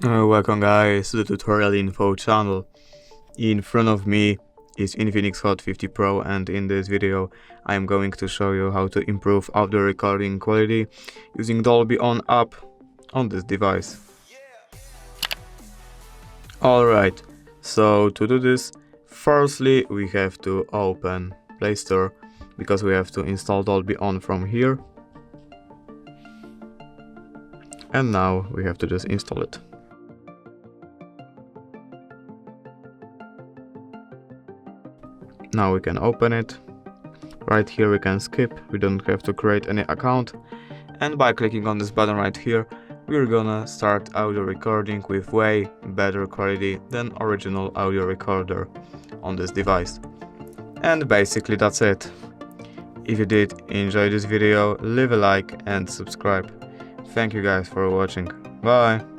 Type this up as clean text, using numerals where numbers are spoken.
Welcome guys to the tutorial info channel. In front of me is INFINIX Hot 50 Pro, and in this video I am going to show you how to improve audio recording quality using Dolby On app on this device. Alright, so to do this, firstly we have to open Play Store because we have to install Dolby On from here. And now we have to just install it. Now we can open it. Right here we can skip, we don't have to create any account. And by clicking on this button right here, we're gonna start audio recording with way better quality than original audio recorder on this device. And basically that's it. If you did enjoy this video, leave a like and subscribe. Thank you guys for watching. Bye!